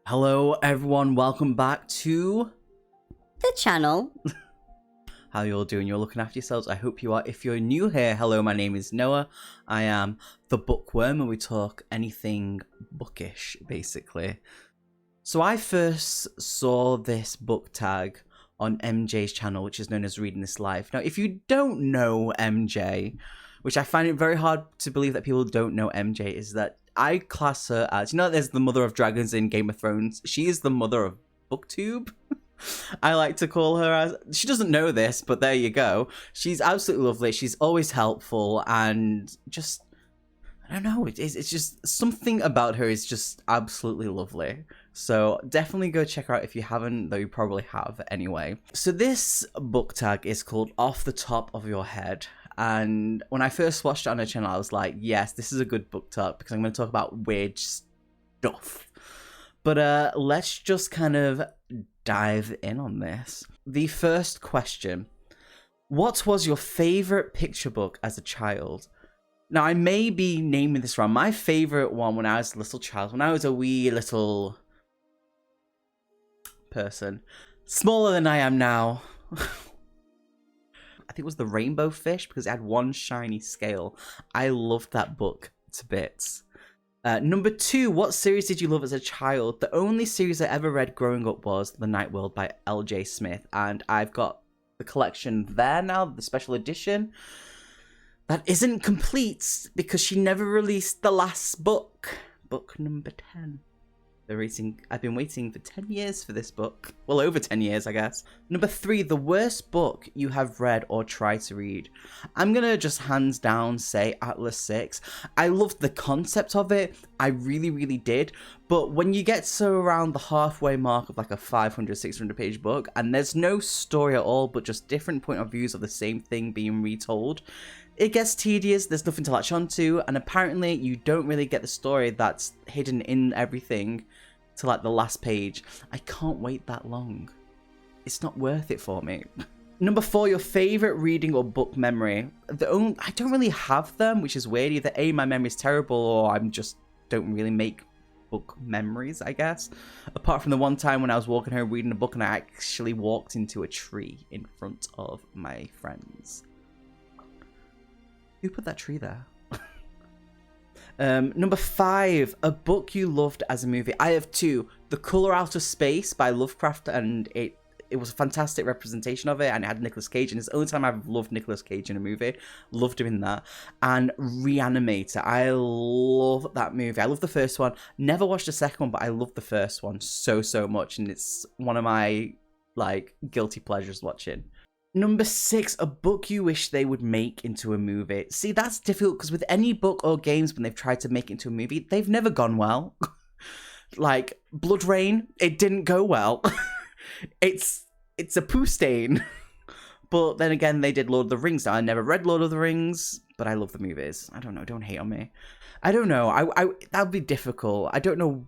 Hello everyone, welcome back to the channel. How you all doing? You're looking after yourselves. I hope you are. If you're new here, hello, my name is Noah. I am the bookworm and we talk anything bookish, basically. So I first saw this book tag on MJ's channel, which is known as Reading This Life. Now, if you don't know MJ, which I find it very hard to believe that people don't know MJ, is that I class her as, there's the mother of dragons in Game of Thrones. She is the mother of booktube. I like to call her as. She doesn't know this, but there you go. She's absolutely lovely. She's always helpful and just, I don't know. It's just something about her is just absolutely lovely. So definitely go check her out if you haven't, though you probably have anyway. So this book tag is called Off the Top of Your Head. And when I first watched it on her channel, I was like, yes, this is a good book tag because I'm going to talk about weird stuff. But let's just kind of dive in on this. The first question: what was your favorite picture book as a child? Now, I may be naming this wrong. My favorite one when I was a little child, when I was a wee little person, smaller than I am now, I think it was The Rainbow Fish because it had one shiny scale. I loved that book to bits. Number 2, what series did you love as a child? The only series I ever read growing up was The Night World by L.J. Smith, and I've got the collection there now, the special edition. That isn't complete because she never released the last book. Book number 10. I've been waiting for 10 years for this book. Well, over 10 years, I guess. Number 3, the worst book you have read or tried to read. I'm gonna just hands down say Atlas 6. I loved the concept of it. I really, really did. But when you get to around the halfway mark of like a 500, 600 page book, and there's no story at all, but just different point of views of the same thing being retold, it gets tedious, there's nothing to latch onto, and apparently you don't really get the story that's hidden in everything to like the last page. I can't wait that long. It's not worth it for me. Number 4, your favorite reading or book memory. I don't really have them, which is weird. Either A, my memory's terrible, or I'm just don't really make book memories, I guess. Apart from the one time when I was walking home reading a book and I actually walked into a tree in front of my friends. Who put that tree there? Number 5, a book you loved as a movie. I have 2. The Colour Out of Space by Lovecraft, and it was a fantastic representation of it, and it had Nicolas Cage, and it's the only time I've loved Nicolas Cage in a movie. Loved him in that. And Reanimator. I love that movie. I love the first one. Never watched the second one, but I love the first one so much, and it's one of my guilty pleasures watching. Number 6, a book you wish they would make into a movie. See, that's difficult because with any book or games, when they've tried to make it into a movie, they've never gone well. Like, Blood Rain, it didn't go well. It's a poo stain. But then again, they did Lord of the Rings. Now, I never read Lord of the Rings, but I love the movies. I don't know, don't hate on me. I don't know, that would be difficult. I don't know.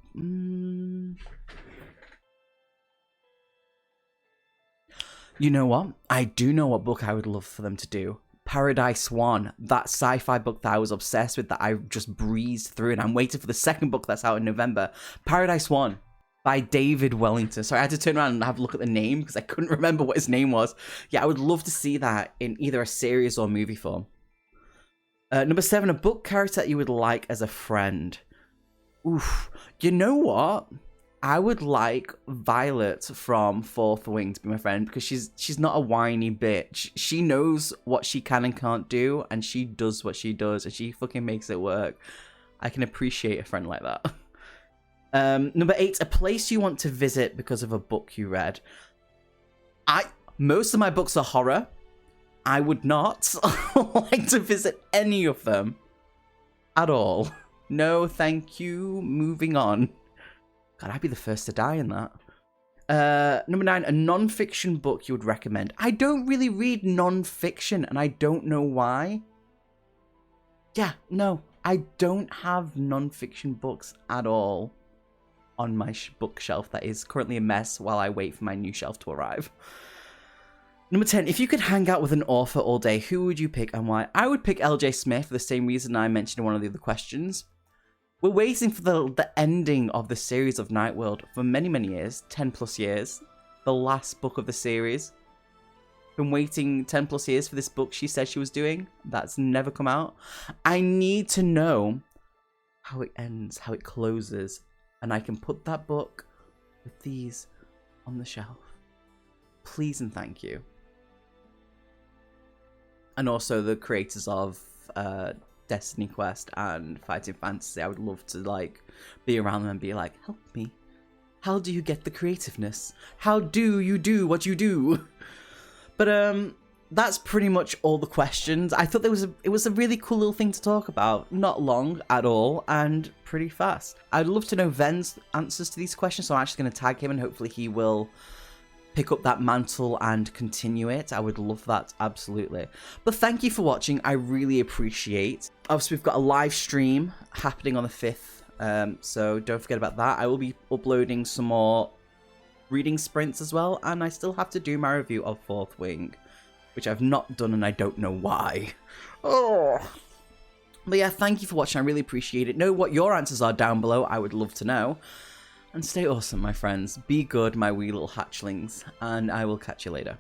You know what? I do know what book I would love for them to do. Paradise Swan, that sci-fi book that I was obsessed with, that I just breezed through, and I'm waiting for the second book that's out in November. Paradise Swan by David Wellington. Sorry, I had to turn around and have a look at the name because I couldn't remember what his name was. Yeah, I would love to see that in either a series or movie form. Number 7, a book character that you would like as a friend. Oof. You know what? I would like Violet from Fourth Wing to be my friend because she's not a whiny bitch. She knows what she can and can't do, and she does what she does, and she fucking makes it work. I can appreciate a friend like that. Number 8, a place you want to visit because of a book you read. Most of my books are horror. I would not like to visit any of them at all. No, thank you. Moving on. God, I'd be the first to die in that. Number 9, a non-fiction book you would recommend. I don't really read non-fiction, and I don't know why. Yeah, no, I don't have non-fiction books at all on my bookshelf that is currently a mess while I wait for my new shelf to arrive. Number 10, if you could hang out with an author all day, who would you pick and why? I would pick L.J. Smith for the same reason I mentioned in one of the other questions. We're waiting for the ending of the series of Night World for many, many years, 10 plus years. The last book of the series. Been waiting 10 plus years for this book she said she was doing. That's never come out. I need to know how it ends, how it closes, and I can put that book with these on the shelf. Please and thank you. And also the creators of Destiny Quest and Fighting Fantasy, I would love to like be around them and be like, help me. How do you get the creativeness? How do you do what you do? But that's pretty much all the questions. I thought it was a really cool little thing to talk about. Not long at all and pretty fast. I'd love to know Ven's answers to these questions, so I'm actually going to tag him and hopefully he will pick up that mantle and continue it. I would love that, absolutely. But thank you for watching. I really appreciate. Obviously, we've got a live stream happening on the 5th, so don't forget about that. I will be uploading some more reading sprints as well, and I still have to do my review of Fourth Wing, which I've not done and I don't know why. Oh. But yeah, thank you for watching. I really appreciate it. Know what your answers are down below. I would love to know. And stay awesome, my friends. Be good, my wee little hatchlings, and I will catch you later.